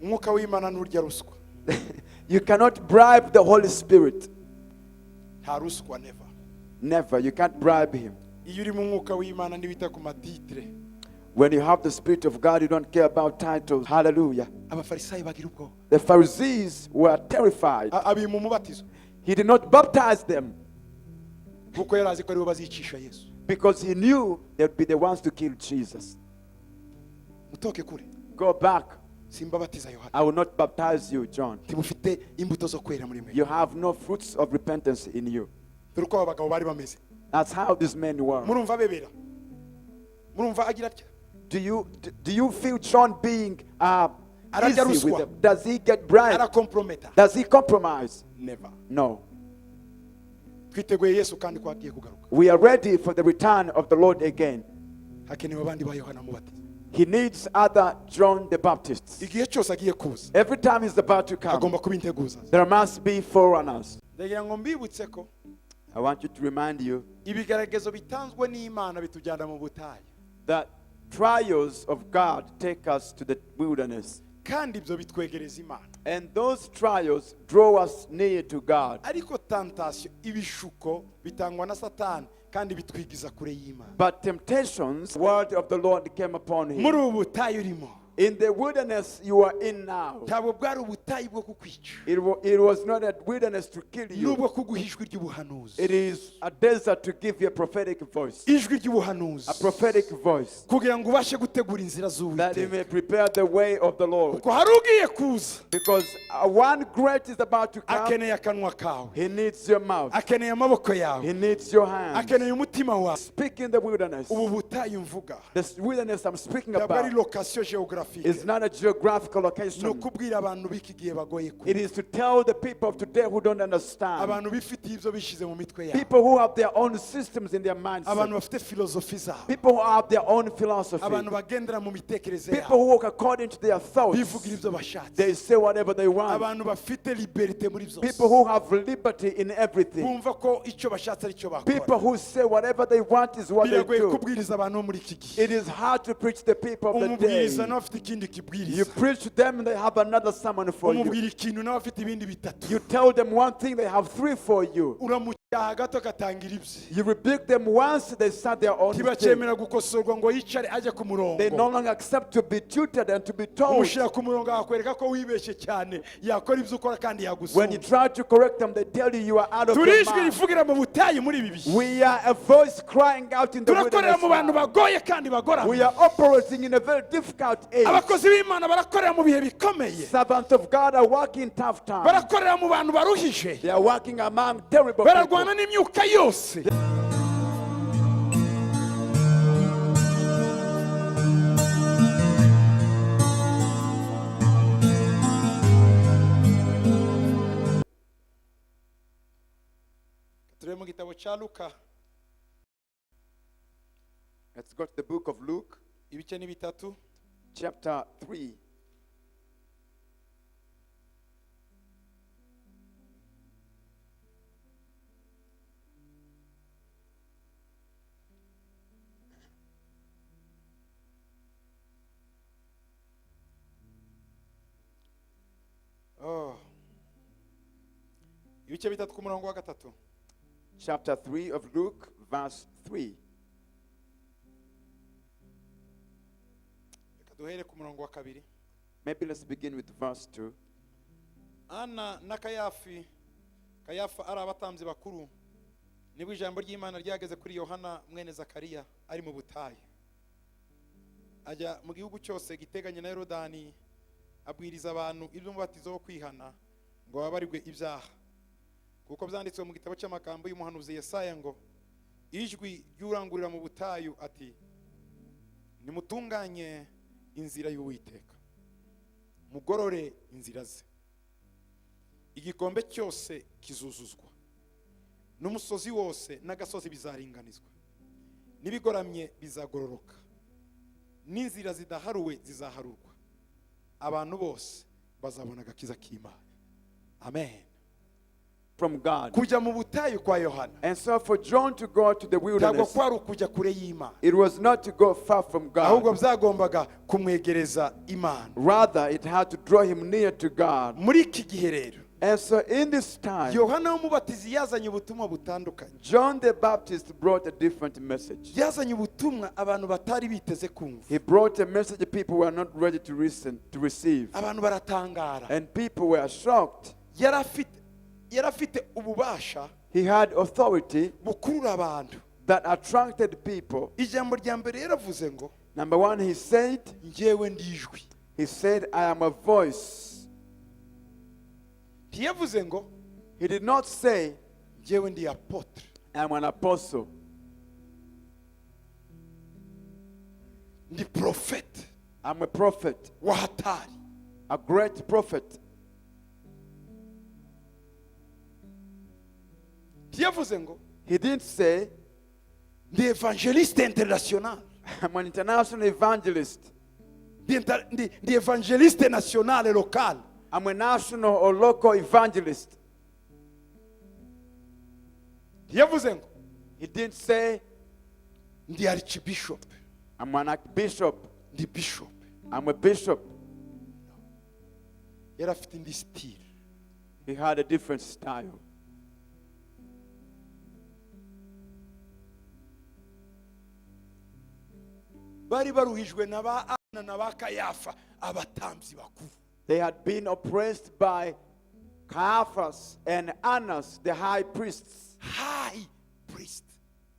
umwuka w'Imana nturya ruswa. You cannot bribe the Holy Spirit. Nta ruswa, never. Never. You can't bribe him. Iyo uri mu mwuka w'Imana ntibita ku matitre. When you have the Spirit of God, you don't care about titles. Hallelujah. Abafarisayo bagira ubwoba. The Pharisees were terrified. Abima umubatizo. He did not baptize them kuko yari azi ko aribo bazicisha Yesu. because he knew they would be the ones to kill Jesus. Mutoke kure. Go back. Simbabatiza Yohana. I will not baptize you, John. Timufite imbuto zo kwera muri mwe. You have no fruits of repentance in you. Turuko abagabo bari bameze. That's how these men were. Murumva bebera. Murumva agira atya. Do you feel John being Ararya easy with ruswa. them? Does he get bribed? Arakomprometa. Does he compromise? Never. No. Twiteguye Yesu kandi ko agiye kugaruka. We are ready for the return of the Lord again. Hakenewe abandi ba Yohana mubatiza. He needs other John the Baptists. Igihe cyose agiye kuza. Every time he's about to come, Agomba kubinteguza. there must be forerunners. Ndagira ngo mbibutse ko I want you to remind you ibigeragezo bitanzwe n'Imana bitujyana mu butayu. that trials of God take us to the wilderness. Kandi ibyo bitwegereza Imana. And those trials draw us near to God. Ariko tentation ibishuko bitangwa na Satani kandi bitwigiza kure y'Imana. But temptations, the word of the Lord came upon him. Muri ubu butayu urimo. In the wilderness you are in now, Ntabwo bwari ubutayu bwo kukwica. it was not a wilderness to kill you. Nubwo kuguha ijwi ry'ubuhanuzi. It is a desert to give you a prophetic voice. Ijwi ry'ubuhanuzi. A prophetic voice. Kugira ngo ubashe gutegura inzira That you z'Uwiteka. may prepare the way of the Lord. Kuko hari ugiye kuza. Because one great is about to come. Akeneye akanwa kawe. He needs your mouth. Akeneye amaboko yawe. He needs your hands. Akeneye umutima wawe. Speak in the wilderness. Ubu butayu mvuga. This wilderness I'm speaking Ntabwo ari about location géographique. is not a geographical Ni location. ukubwira abantu b'iki gihe bagoye kumva. It is to tell the people of today who don't understand. Abantu bifitiye ibyo bishize mu mitwe yabo. People who have their own systems in their mindset. Abantu bafite filozofi zabo. People who have their own philosophy. Abantu bagendera mu mitekerereze People yabo. who walk according to their thoughts. Bivugira ibyo bashatse. They say whatever they want. Abantu bafite liberté muri byose. People who have liberty in everything. Bumva ko icyo bashatse ari cyo People bakora. who say whatever they want is what they Biragoye do. kubwiriza abantu bo muri iki gihe. It is hard to preach the people of the Umubwiriza day. nawe afite ikindi You kibwiriza. preach to them and they have another sermon for you. Umubwira ikintu nawe afite ibindi bitatu. You tell them one thing, they have three for you. Uramucyaha gato agatangira ibye. You rebuke them once, they start their own thing. Ntibacemera gukosorwa ngo yicare ajye ku murongo. They no longer accept to be tutored and to be told. Umushyira ku murongo akakwereka ko wibeshye cyane yakora ibyo ukora kandi When you yagusumba. try to correct them, they tell you are out of Turi your ijwi mind. rivugira mu butayu muri ibi bihe. We are a voice crying out in the Turakorera mu bantu wilderness. bagoye kandi bagorana. We are operating in a very difficult age. Abakozi b'Imana barakorera mu bihe bikomeye. Servants of God are working tough times. Barakorera mu bantu baruhije. They are working among terrible Bararwana people. n'imyuka yose. Turebe mu gitabo cya Luka Let's go to the book of Luke, ibice ni bitatu. chapter 3. Oh. Ibice bitatu ku murongo wa gatatu. Chapter 3 of Luke, verse 3. Reka duhere ku murongo wa kabiri. Maybe let's begin with verse 2. Ana na Kayafa ari abatambyi bakuru nibwo ijambo ry'Imana ryageze kuri Yohana mwene Zakariya ari mu butayu. Ajya mu gihugu cyose giteganye na Yorodani abwiriza abantu iby'umubatizo wo kwihana ngo babarirwe ibyaha. Kuko byanditswe mu gitabo cy'amagambo y'umuhanuzi Yesaya ngo ijwi ry'urangurira mu butayu ati nimutunganye inzira y'Uwiteka, mugorore inzira ze. Igikombe cyose kizuzuzwa n'umusozi wose n'agasozi bizaringanizwa, n'ibigoramye bizagororoka, n'inzira zidaharuwe zizaharurwa, abantu bose bazabona agakiza k'Imana. Amen. from God. kujya mu butayu kwa Yohana And so for John to go to the ntabwo wilderness, kwari ukujya kure y'Imana, it was not to go far from ahubwo God. byagombaga kumwegereza Imana. Rather, it had to draw him near to God. Muri iki gihe rero And so in this time, Yohana w'umubatizi yazanye ubutumwa butandukanye. John the Baptist brought a different message. Yazanye ubutumwa abantu batari biteze kumva. He brought a message people were not ready to listen, to receive. Abantu baratangara. And people were shocked. Yari afite ububasha He had authority bukurura abantu. that attracted people. Ijambo rya mbere yaravuze ngo Number one, he said, njyewe ndijwi. I am a voice. Ntiyavuze ngo He did not say, njyewe ndi apotre. I am an apostle. Ndi prophet. I'm a prophet, Wa hatari. a great prophet. Ntiyavuze ngo He didn't say, ndi evangeliste international. I'm an international evangelist. Ndi evangeliste nationale local. I'm a national or local evangelist. Ntiyavuze ngo He didn't say, ndi archbishop. I'm an archbishop. Ndi bishop. I'm a bishop. Yari afite indi style. He had a different style. Bari baruhijwe na ba Ana na ba Kayafa abatambyi bakuru. They had been oppressed by Caiaphas and Annas, the high priests. High priest.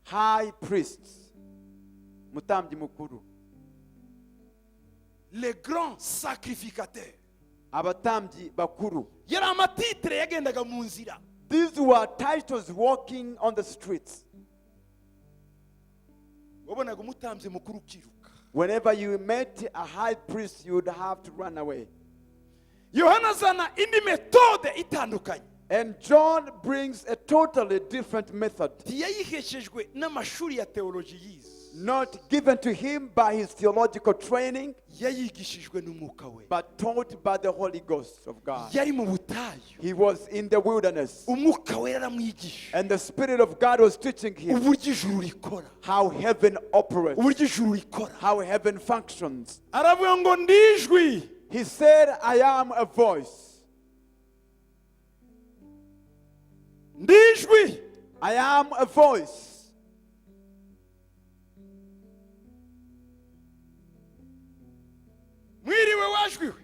High priests. Mutambyi mukuru. Le grand sacrificateur. Abatambyi bakuru. Yari amatitre yagendaga mu nzira. These were titles walking on the streets. Wabonaga umutambyi mukuru ukiruka. Whenever you met a high priest, you would have to run away. Yohana azana indi metode itandukanye. And John brings a totally different method. Ntiyayiheshejwe n'amashuri ya theology yize. Not given to him by his theological training, Yayigishijwe n'umwuka we. but taught by the Holy Ghost of God. Yari mu butayu. He was in the wilderness. Umwuka we yaramwigisha. And the Spirit of God was teaching him Uburyo ijuru rikora. how heaven operates, Uburyo ijuru rikora. how heaven functions. Aravuga ngo ndijwi. He said, I am a voice. Ndijwi. I am a voice. Mwiriwe wajwiwe.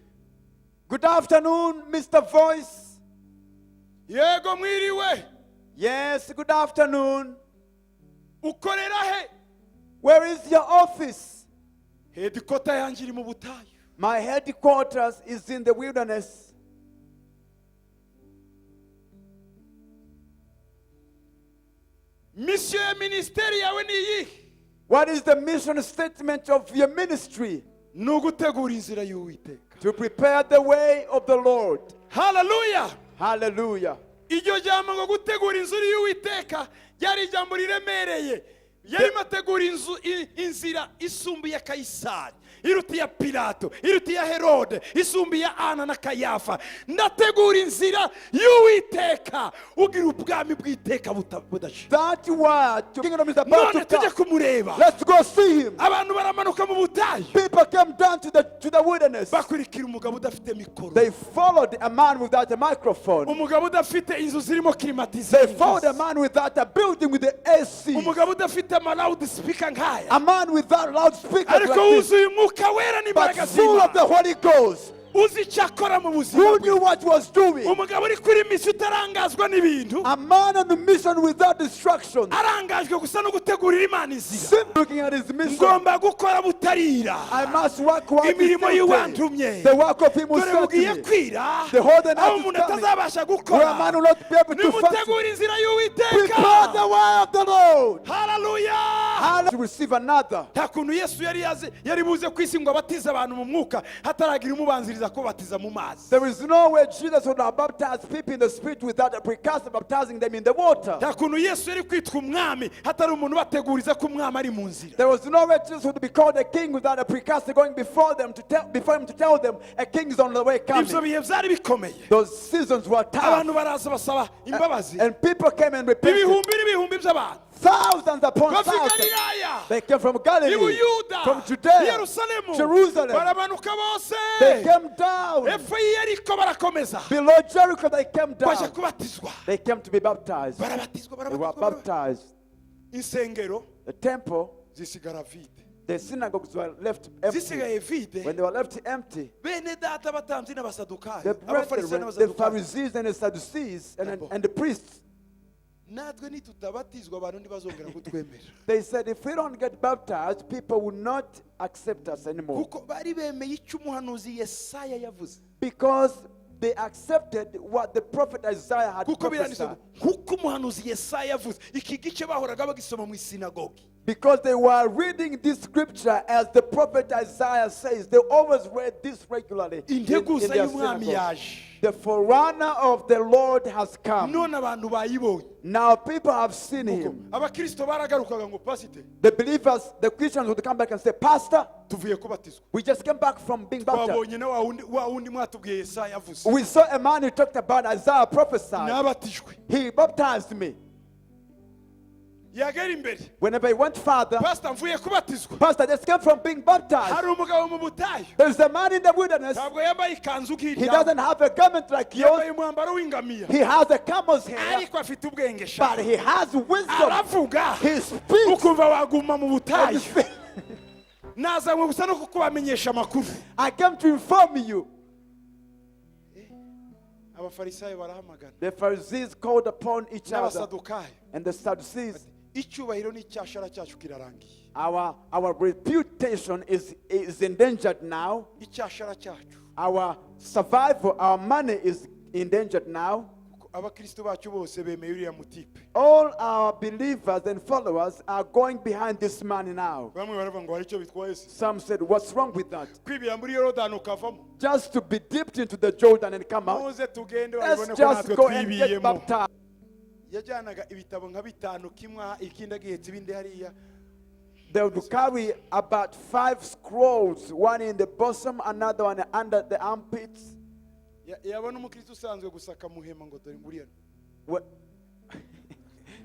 Good afternoon, Mr. Voice. Yego mwiriwe. Yes, good afternoon. Ukorera he? Where is your office? Headquarter yanjye iri mu butayu. My headquarters is in the wilderness. Mission ya ministeri yawe ni iyi. What is the mission statement of your ministry? Ni ugutegura inzira y'Uwiteka. To prepare the way of the Lord. Hallelujah. Hallelujah. Iryo jambo ngo gutegura inzira y'Uwiteka ryari ijambo riremereye. Yari mategura inzira isumbuye ya Kayisari, irutiye Pilato, irutiye Herode, isumbuye Ana na Kayafa. Ndategura inzira y'Uwiteka ugira ubwami bw'iteka budashira. That word, the kingdom is about None to tujye come. kumureba. Let's go see him. Abantu baramanuka mu butayu. People came down to the wilderness. Bakurikira umugabo udafite mikoro. They followed a man without a microphone. Umugabo udafite inzu zirimo They climatisation. followed a man without a building with the AC. Umugabo udafite loud speaker nkaya. A man without loudspeakers Ariko like this, wuzuye umwuka wera but n'imbaraga full of the z'Imana. Holy Ghost. Uzi icyo akora mu buzima Who bwe. knew what he was doing? Umugabo uri kuri misi utarangazwa n'ibintu. A man on a mission without distractions. Arangajwe gusa no gutegurira Imana inzira. Simply looking at his mission. Ngomba gukora butarira. I must work while Imirimo it's y'uwantumye. the work of him who Dore sent bugiye me. kwira. The whole night Aho is umuntu coming, atazabasha where a man will gukora. not be able to function. Nimutegura inzira Prepare the y'Uwiteka. way of the Lord. Hallelujah. To receive another. Nta kuntu Yesu yari buze ku isi ngo abatize abantu mu mwuka hataragira umubanziriza kubatiza kubatiza mu mazi. There is no way Jesus would have baptized people in the Spirit without a precursor baptizing them in the water. Nta kuntu Yesu yari kwitwa umwami hatari umuntu bateguriza ko umwami ari mu nzira. There was no way Jesus would be called a king without a precursor going before him to tell them a king is on the way coming. Ibyo bihe byari bikomeye. Those seasons were tough. Abantu baraza basaba imbabazi. And people came and repented. Ibihumbi n'ibihumbi by'abantu. Thousands upon Bafika thousands. Galilaya. They came from Galilee, Ibuyuda. from Judea, Yerusalemu. Jerusalem. Barabanuka bose. They came down. Epfo y'Yeriko barakomeza. Below Jericho they came Baje down. kubatizwa. They came to be baptized. Barabatizwa They were baptized. Insengero The temple, zisigara vide. the synagogues were left empty. Zisigaye vide. When they were left empty, Bene data abatambyi n'abasadukayo. the Abafarisayo brethren, the n'abasadukayo. Pharisees and the Sadducees and the priests, Natwe nitutabatizwa abantu ntibazongera kutwemera. they said, if we don't get baptized, people will not accept us anymore. Kuko bari bemeye icyo umuhanuzi Yesaya yavuze. Because they accepted what the prophet Isaiah had Kuko biranditse prophesied. kuko umuhanuzi Yesaya yavuze. Iki gice bahoraga bagisoma mu isinagogi. Because they were reading this scripture as the prophet Isaiah says. They always read this regularly in their Integuza y'umwami synagogue. yaje. The forerunner of the Lord has come. None abantu bayibonye. Now people have seen him. Abakristo baragarukaga ngo pasite. The believers, the Christians would come back and say, Pastor, Tuvuye kubatizwa. we just came back from being baptized. Twabonye na wa wundi mwatubwiye Yesaya yavuze. We saw a man who talked about Isaiah prophesied. Nabatijwe. He baptized me. Yagera imbere. Whenever he went farther, Pastor mvuye kubatizwa. Pastor just came from being baptized. Hari umugabo mu butayu. There's a man in the wilderness. Ntabwo yambaye ikanzu He nk'irya. doesn't have a garment like yours. Yambaye umwambaro w'ingamiya. He has a camel's hair, Ariko afite ubwenge but sha. he has wisdom. Aravuga. He speaks. Ukumva waguma mu And butayu. he speaks. Nazanywe gusa no kukubamenyesha amakuru. I came to inform you. Abafarisayo barahamagana. The Pharisees called upon each other, N'abasadukayo. and the Sadducees. Icyubahiro n'icyashara cyacu kirarangiye. Our reputation is endangered now. Icyashara cyacu. Our survival, our money is endangered now. Abakristo bacu bose bemeye uriya mutipe. All our believers and followers are going behind this man now. Bamwe baravuga ngo hari icyo bitwaye se. Some said, what's wrong with that? Kwibira muri Yorodani ukavamo. Just to be dipped into the Jordan and come out. Muze tugende Let's babone ko just natwe go and get twibiyemo. baptized. Yajyanaga ibitabo nka bitanu kimwe ikindi agihetse ibindi hariya. They would carry about 5 scrolls, one in the bosom, another one under the armpits. Yabona umukristo usanzwe gusa akamuhema ngo dore nguriya. Wh-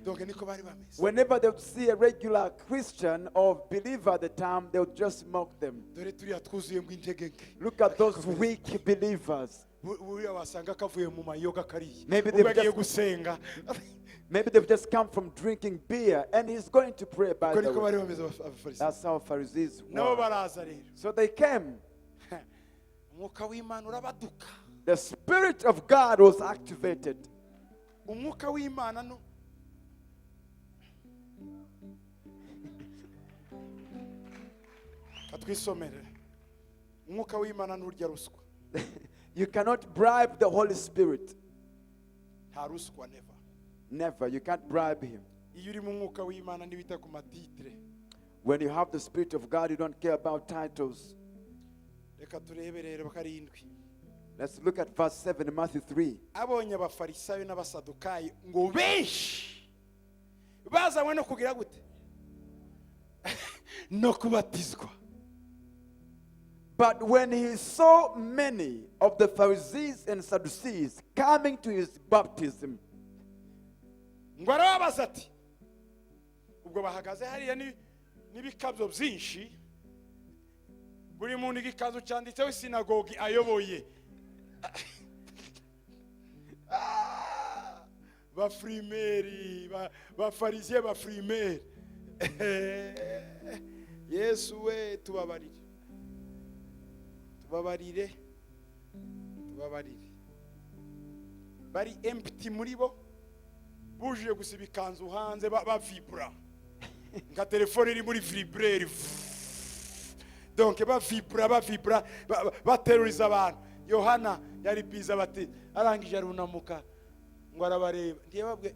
Donc niko bari bameze. Whenever they would see a regular Christian or believer at the time, they would just mock them. Dore turiya twuzuye ngo intege nke. Look at those weak believers. Buriya wasanga kavuye mu mayoga kariya. Maybe they've Ugagiye just- gusenga. Maybe they've just come from drinking beer and he's going to pray by Uko the niko way. bari bameze abafarisayo. That's how Pharisees Nabo were. baraza rero. So they came. Umwuka w'Imana urabaduka. The Spirit of God was activated. Umwuka w'Imana no. Katwisomere. Umwuka w'Imana n'urya ruswa. You cannot bribe the Holy Spirit. Nta ruswa never. Never. You can't bribe him. Iyo uri mu mwuka w'Imana ntibita ku matitre. When you have the Spirit of God, you don't care about titles. Reka turebe rero karindwi. Let's look at verse 7 in Matthew 3. Abonye abafarisayo n'abasadukayo ngo benshi bazanywe no kugira gute no kubatizwa. But when he saw many of the Pharisees and Sadducees coming to his baptism, Ngo arababaza ati ubwo bahagaze hariya n'ibikabyo byinshi buri muntu igikazo cyanditseho sinagogi ayoboye. Bafrimeri bafarisiye bafrimeri. Yesu we tubabarire bari empty muri bo bujuje gusiba ikanzu hanze bavibra nka telefone iri muri vibreri. Donc bavibra bateruriza abantu. Yohana yari biza bati arangije arunamuka ngo arabareba ndiye babwe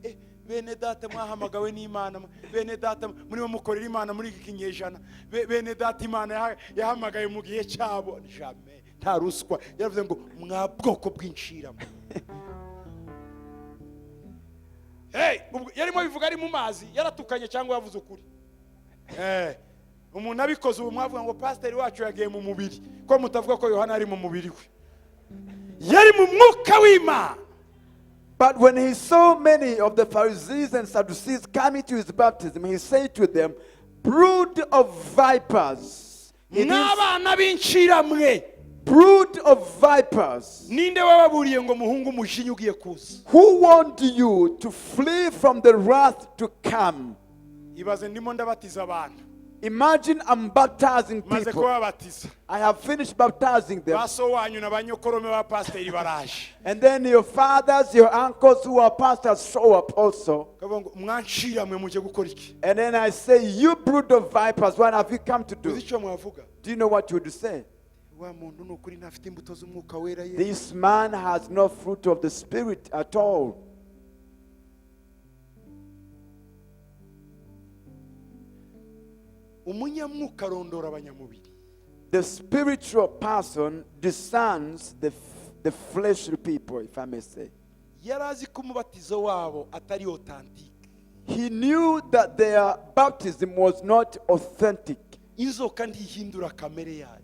bene data mwahamagawe n'Imana, bene data muri mukorera Imana muri iki kinyejana, bene data Imana yahamagaye mu gihe cyabo. Jamais nta ruswa yaravuze ngo mwa bwoko bw'inshiramo. Hey, yarimo bivuga ari mu mazi yaratukanye cyangwa yavuze ukuri? Umuntu abikoze ubu mwavuga ngo pastor wacu yagiye mu mubiri ko mutavuga ko Yohana ari mu mubiri we. Yari mu mwuka w'Imana. But when he saw many of the Pharisees and Sadducees coming to his baptism, he said to them, brood of vipers. N'abana b'inshiramwe. Brood of vipers. Ninde wababuriye ngo muhungu mushinyu ugiye kuza? Who warned you to flee from the wrath to come? Ibaze ndimo ndabatiza abantu. Imagine I'm baptizing Maze people. kubabatiza. I have finished baptizing them. Baso wanyu na banyokorome ba pastor baraje. And then your fathers, your uncles who are pastors show up also. Kabongo mwanshiramwe muje gukora iki? And then I say, you brood of vipers, what have you come to do? Uzicho mwavuga? Do you know what you would say? Wa muntu nukuri ntafite imbuto z'umwuka wera ye. This man has no fruit of the Spirit at all. Umunyamwuka arondora abanyamubiri. The spiritual person discerns the fleshly people, if I may say. Yarazi ko umubatizo wabo atari authentic. He knew that their baptism was not authentic. Inzoka ntihindura kamere yayo.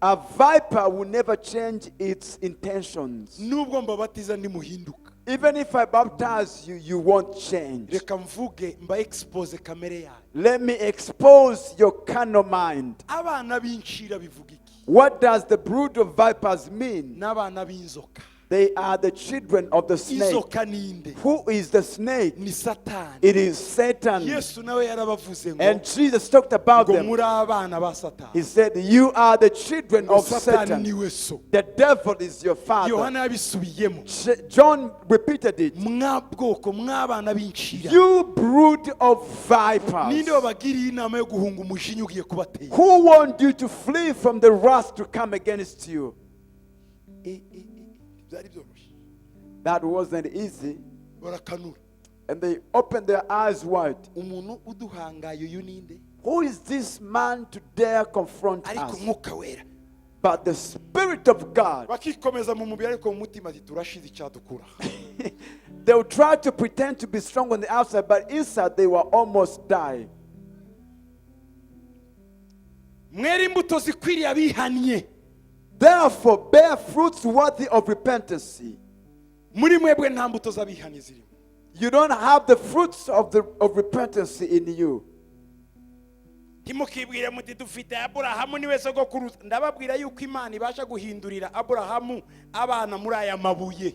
A viper will never change its intentions. Nubwo mbabatiza ndimuhinduka. Even if I baptize you, you won't change. Reka mvuge mba expose kamere yayo. Let me expose your carnal mind. Abana b'inshira bivuga iki? What does the brood of vipers mean? N'abana b'inzoka. They are the children of the snake. Inzoka ninde? Who is the snake? Ni Satani. It is Satan. Yesu nawe yarabavuze ngo. And Jesus talked about Ngo them. muri abana ba Satani. He said, you are the children of Satan. niwe so. The devil is your father. Yohana yabisubiyemo. John repeated it. Mwa bwoko mw'abana b'inshira. You brood of vipers. Ninde wabagiriye inama yo guhunga umushinyu ugiye kubatera? Who warned you to flee from the wrath to come against you? That wasn't easy. Barakanura. And they opened their eyes wide. Umuntu uduhangaye uyu ninde? Who is this man to dare confront Ariko us? umwuka wera. But the Spirit of God. Bakikomeza mu mubiri ariko mu mutima ati turashize icyadukura. They would try to pretend to be strong on the outside, but inside they were almost dying. Mwere imbuto zikwiriye abihannye. Therefore, bear fruits worthy of repentance. Muri mwebwe nta mbuto z'abihannye zirimo. You don't have the fruits of repentance in you. Timukibwire muti dufite Aburahamu niwe sogokuruza. Ndababwira yuko Imana ibasha guhindurira Aburahamu abana muri aya mabuye.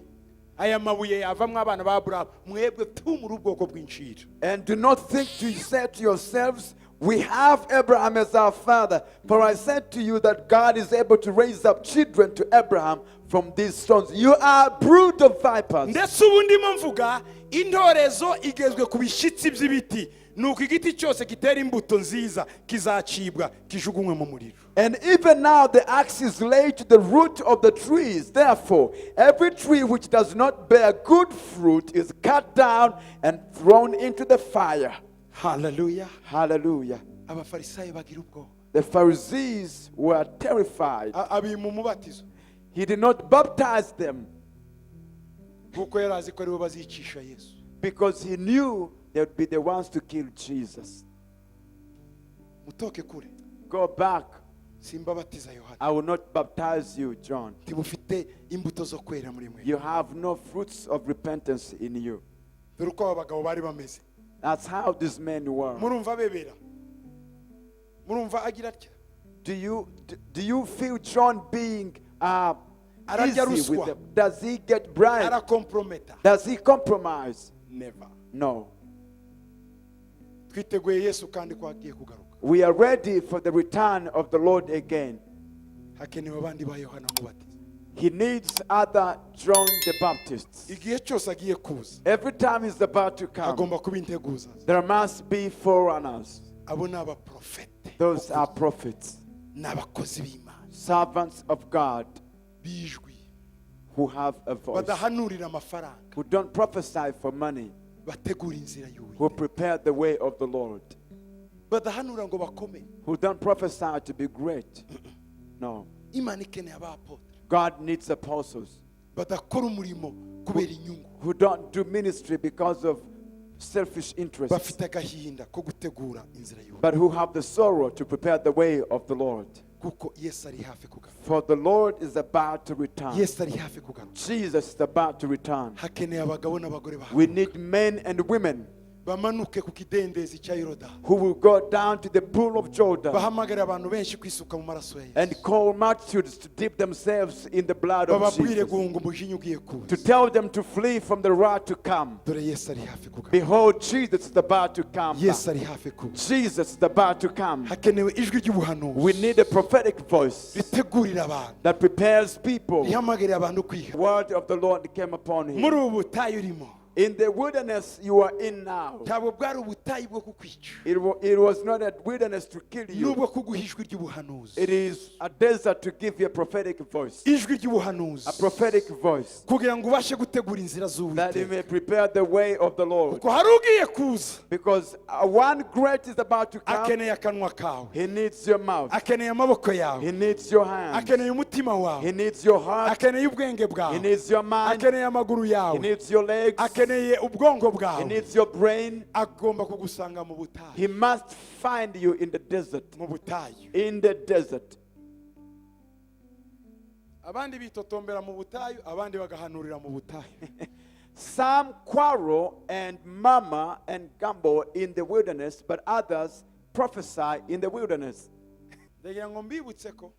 Aya mabuye yavamwe abana ba Aburahamu. Mwebwe tumuri ubwoko bw'inshira. And do not think to say to yourselves, we have Abraham as our father. For I said to you that God is able to raise up children to Abraham from these stones. You are a brood of vipers. Ndetse ubu ndimo mvuga intorezo igezwe ku bishitsi by'ibiti. Nuko igiti cyose gitera imbuto nziza kizacibwa kijugunywe mu muriro. And even now the axe is laid to the root of the trees. Therefore, every tree which does not bear good fruit is cut down and thrown into the fire. Hallelujah. Hallelujah. Abafarisayo bagira ubwoba. The Pharisees were terrified. Abi mu mubatizo. He did not baptize them Kuko yarazi ko aribo bazicisha Yesu. because he knew they would be the ones to kill Jesus. Mutoke kure. Go back. Simbabatiza Yohana. I will not baptize you, John. Timufite imbuto zo kwera muri mwe. You have no fruits of repentance in you. Dore uko abagabo bari bameze. That's how these men were. Murumva bebera. Murumva agira atya. Do you feel John being Ararya easy with ruswa. them? Does he get bribed? Arakomprometa. Does he compromise? Never. No. Twiteguye Yesu kandi ko agiye kugaruka. We are ready for the return of the Lord again. Hakenewe abandi ba Yohana mubatiza. He needs other John the Baptists. Igihe cyose agiye kuza. Every time he's about to come, Agomba kuba integuza. there must be forerunners. Abo ni abaprofete. Those are prophets, N'abakozi b'Imana. servants of God Bijwi. who have a voice, Badahanurira amafaranga. who don't prophesy for money, Bategura inzira who y'Uwiteka. prepare the way of the Lord, Badahanura ngo bakome. who don't prophesy to be great. No. Imana ikeneye abapotre God needs apostles badakora umurimo kubera inyungu, who don't do ministry because of selfish interests, bafite agahinda ko gutegura inzira y'Uwiteka, but who have the sorrow to prepare the way of the Lord. kuko Yesu ari hafi kugaruka. For the Lord is about to return. Yesu ari hafi kugaruka. Jesus is about to return. Hakeneye abagabo n'abagore We need men and women bamanuke ku kidendezi cya Yorodani, who will go down to the pool of Jordan bahamagare abantu benshi kwisuka mu maraso ya Yesu, and call multitudes to dip themselves in the blood of bababwire Jesus, guhunga umujinya ugiye kuza. to tell them to flee from the wrath to come. Dore Yesu ari hafi kugaruka. Behold, Jesus is about to come. Yesu ari hafi kuza. Jesus is about to come. Hakenewe ijwi ry'ubuhanuzi We need a prophetic voice ritegurira abantu, that prepares people. rihamagare abantu The kwiha. word of the Lord came upon him. Muri ubu butayu urimo, In the wilderness you are in now, ntabwo bwari ubutayu bwo kukwica, it was not a wilderness to kill you. nubwo kuguha ijwi ry'ubuhanuzi, It is a desert to give you a prophetic voice. ijwi ry'ubuhanuzi, A prophetic voice kugira ngo ubashe gutegura inzira that you z'Uwiteka, may prepare the way of the Lord. kuko hari ugiye kuza. Because one great is about to come. Akeneye akanwa kawe, He needs your mouth. akeneye amaboko yawe, He needs your hands. akeneye umutima wawe, He needs your heart. akeneye ubwenge He bwawe, needs your mind. akeneye amaguru He yawe, needs your legs. akeneye ubwongo He bwawe. needs your brain. Agomba kugusanga mu butayu, He must find you in the desert. mu butayu. In the desert. Abandi bitotombera mu butayu, abandi bagahanurira mu butayu. Some quarrel and murmur and gamble in the wilderness, but others prophesy in the wilderness. Ndagira ngo mbibutse ko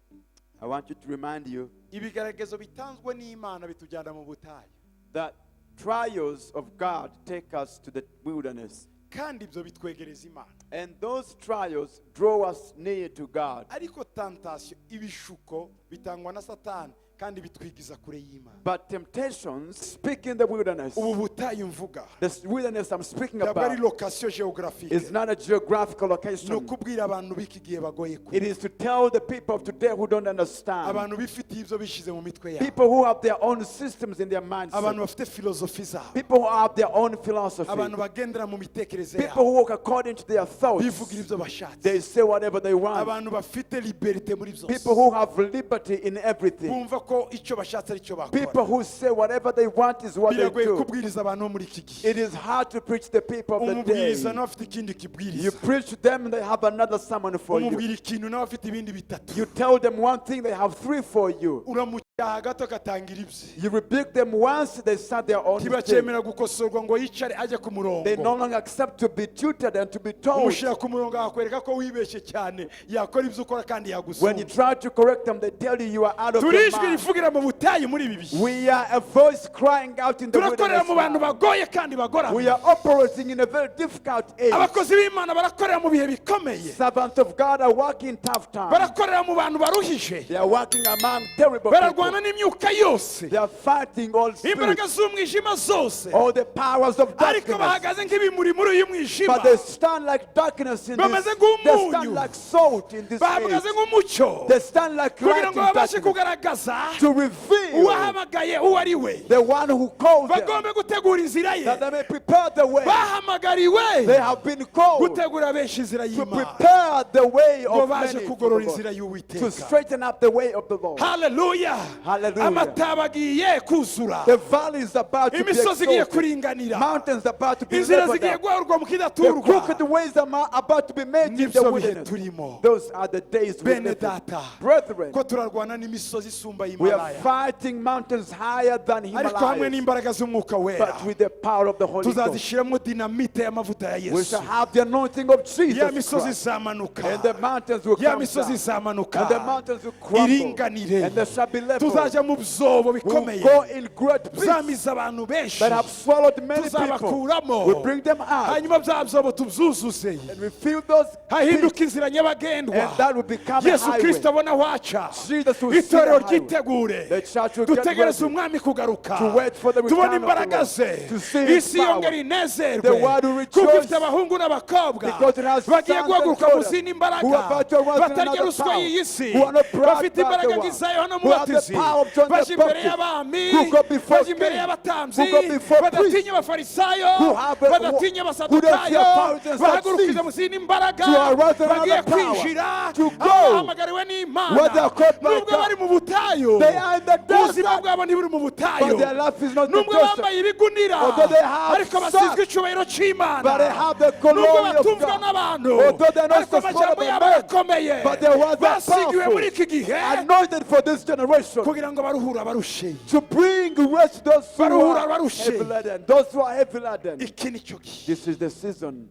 I want you to remind you ibigaragazo bitanzwe n'Imana bitujyana mu butayu, that trials of God take us to the wilderness. kandi ibyo bitwegereza Imana. And those trials draw us near to God. Ariko tentation, ibishuko bitangwa na Satani kandi bitwigiza kure y'Imana. But temptations speak in the wilderness. Ubu butayu mvuga This wilderness I'm speaking ntabwo ari about location géographique, is not a geographical ni location. ukubwira abantu b'iki gihe bagoye It kure, is to tell the people of today who don't understand, abantu bifitiye ibyo bishize mu mitwe yabo, people who have their own systems in their abantu mindset, bafite filozofi zabo, people who have their own philosophy, abantu bagendera mu mitekerereze people yabo, who walk according to their thoughts. bivugira ibyo bashatse, They say whatever they want. abantu bafite liberté muri People byose, who have liberty in everything. bumva ko icyo bashatse ari cyo People bakora. who say whatever they want is what they Biragoye do. kubwiriza abantu bo muri iki gihe. It is hard to preach the people of the day. Umubwiriza nawe afite ikindi You kibwiriza, preach to them, they have another sermon for you. umubwira ikintu nawe afite ibindi bitatu. You tell them one thing, they have three for you. Uramucyaha gato agatangira ibye, You rebuke them once, they start their own thing. ntibacemera gukosorwa ngo yicare ajye ku They no murongo. longer accept to be tutored and to be told. Umushyira ku murongo akakwereka ko wibeshye cyane, yakora ibyo ukora kandi When you yagusumba. try to correct them, they tell you you are out of Turi your ijwi mind. rivugira mu butayu muri ibi bihe. We are a voice crying out in the Turakorera mu bantu wilderness. bagoye kandi We bagoramye. are operating in a very difficult age. Abakozi b'Imana barakorera mu bihe bikomeye, Servants of God are working tough times. barakorera mu bantu baruhije, They are working among terrible bararwana people. n'imyuka yose, They are fighting all imbaraga spirits, z'umwijima zose, all the powers of ariko darkness. bahagaze nk'ibimuri muri uyu mwijima, But they stand like darkness in Bameze this. nk'umunyu. They stand like salt in this bahagaze age. nk'umucyo, They stand like kugira light ngo in babashe darkness. kugaragaza To reveal uwahamagaye uwo ari we, the one who called them, bagombe gutegura inzira ye. that they may prepare the way. Bahamagariwe They have been called gutegura benshi inzira to y'Imana, prepare the way ngo of baje many, kugorora to inzira y'Uwiteka. straighten up the way of the Lord. Haleluya. Hallelujah. Amataba agiye kuzura, The valley is about to be imisozi igiye exalted. kuringanira, Mountains about to be inzira leveled zigiye up. guharurwa mu The kidaturwa. crooked ways are about to be made in the Nibyo bihe wilderness. turimo, Those are the days we bene live in. data, Brethren, ko turarwana n'imisozi isumba we are y'Himalaya, fighting mountains higher than ariko hamwe Himalayas, n'imbaraga z'umwuka wera but with the power of the Holy Ghost. tuzazishyiramo dinamite y'amavuta ya We Yesu. shall have the anointing of Ya Jesus misozi Christ. izamanuka, And the mountains will ya come misozi down. izamanuka, And the mountains will crumble. iringanire, And they shall be leveled. tuzaja mu byobo We will bikomeye go in great peace bizamiza abantu benshi, that have swallowed many people. tuzabakuramo, We bring them out. hanyuma bya byobo tubyuzuze, And we fill those hahinduka pits. inzira nyabagendwa, And that will become a Yesu highway. Kristo abona aho aca, Jesus will see itorero the highway. ryitegura twitegure The church will get dutegereze ready umwami kugaruka to wait for the tubone return of the imbaraga Lord, ze to see his isi yongera power. inezerwe The world will kuko rejoice ifite abahungu n'abakobwa because it has bagiye sons and guhaguruka mu daughters zindi who are imbaraga about to rise in batarya another ruswa power, y'iyi si who are not proud bafite about the imbaraga world, nk'iza Yohana who have the Umubatizi power of John baje the imbere Baptist, y'abami who go before baje imbere kings, y'abatanzi who go before badatinya priests, abafarisayo who have a- badatinya who don't fear abasadukayo powers and bahagurukiza succeed, mu zindi imbaraga to arise in bagiye another power, kwinjira to go abahamagariwe n'Imana where they are called by nubwo God. bari mu butayu They are in the ubuzima desert, bwabo ntiburi mu butayu but their life is not the nubwo desert. bambaye ibigunira Although they have ariko sons, basizwe icyubahiro cy'Imana but they have the nubwo glory of batumvwa God. n'abantu Although they are not ariko supported amajambo by yabo men, arakomeye but their words are basigiwe muri iki powerful, gihe anointed for this generation, kugira ngo baruhure abarushe to bring rest to those who Baruhura are abarushe. heavy laden. Those who are heavy laden. iki ni cyo gihe This is the season.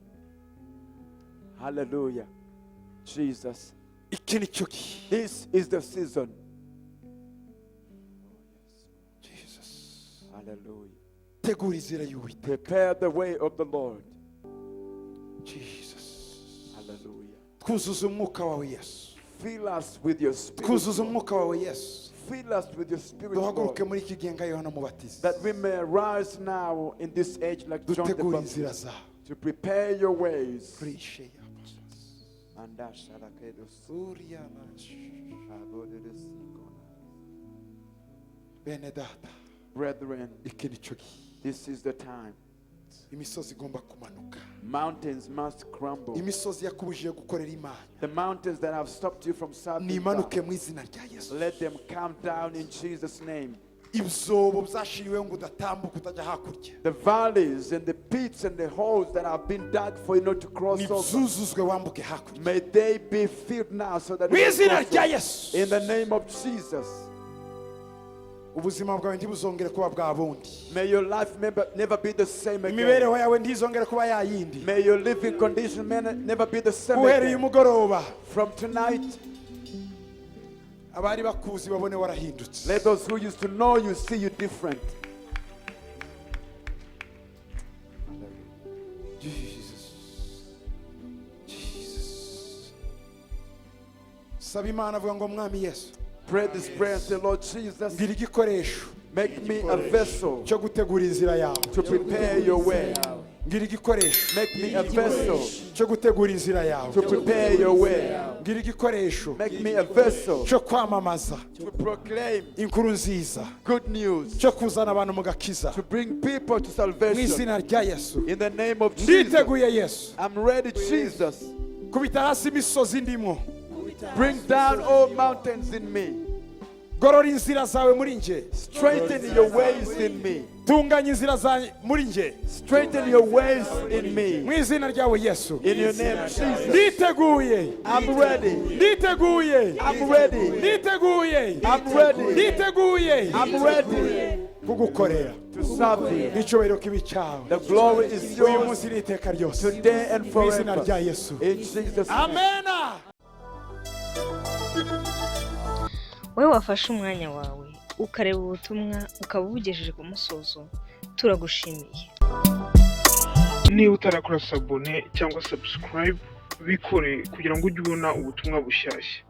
Hallelujah. Jesus. iki ni cyo gihe This is the season. Jesus Hallelujah. tegura inzira y'Uwiteka Prepare the way of the Lord. Jesus Hallelujah. twuzuza umwuka wawe Yesu Fill us with your spirit. twuzuza umwuka wawe Yesu Fill us with your spirit, duhaguruke Lord, muri iki gihe nka Yohana Umubatizi that we may rise now in this age like John the dutegura inzira Baptist, zawe to prepare your ways. Rishe And that shall I create us. bene data Brethren, iki ni cyo gihe this is the time. imisozi igomba kumanuka Mountains must crumble. imisozi yakubujije gukorera Imana The mountains that have stopped you from serving nimanuke God, mu izina rya Yesu let them come down in Jesus' name. ibyobo byashiriweho ngo udatambuka utajya hakurya The valleys and the pits and the holes that have been dug for you not to cross over, nibyuzuzwe wambuke hakurya may they be filled now so that mu you izina can cross rya over. Yesu In the name of Jesus, ubuzima bwawe ntibuzongere kuba bwa bundi may your life never be the same again. imibereho yawe ntizongere kuba yayindi May your living condition never be the same uhereye again. umugoroba From tonight, abari bakuzi babone warahindutse let those who used to know you see you different. Jesus Jesus saba Imana avuga ngo mwami Yesu Pray this prayer and say, Lord Jesus, ngira igikoresho make me a vessel cyo gutegura inzira yawe to prepare your way. ngira igikoresho Make me a vessel cyo gutegura inzira yawe to prepare your way. ngira igikoresho Make me a vessel cyo kwamamaza to proclaim inkuru nziza good news, cyo kuzana abantu mu gakiza to bring people to mu salvation. izina rya Yesu In the name of Jesus, nditeguye Yesu I'm ready, Jesus. kubita hasi imisozi ndimo Bring down all mountains in me. gorora inzira zawe muri nje Straighten your ways in me. tunganya inzira zawe muri nje Straighten your ways in mu me. izina ryawe Yesu In your name, Jesus. nditeguye I'm ready. nditeguye I'm ready. nditeguye I'm ready. nditeguye I'm ready kugukorera to serve you. n'icyubahiro kibi cyawe The glory is uyu yours munsi n'iteka ryose today and mu izina rya forever. Yesu In Jesus' name. amena. wowe wafashe umwanya wawe ukareba ubutumwa ukaba ubugejeje ku musozo turagushimiye. niba utarakora sabone cyangwa subscribe bikore kugira ngo ujye ubona ubutumwa bushyashya.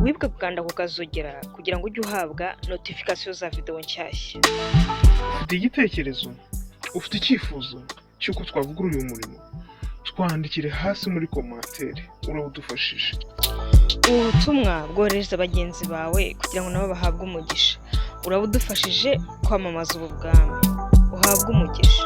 wibuke gukanda ku kazogera kugira ngo ujye uhabwa notification za video nshyashya. Ufite igitekerezo, ufite icyifuzo cy'uko twavugurura uyu murimo, twandikire hasi muri commentaire, urabudufashije. ubu butumwa bwohereza bagenzi bawe kugira ngo nabo bahabwe umugisha. urabudufashije kwamamaza ubu bwami. uhabwe umugisha.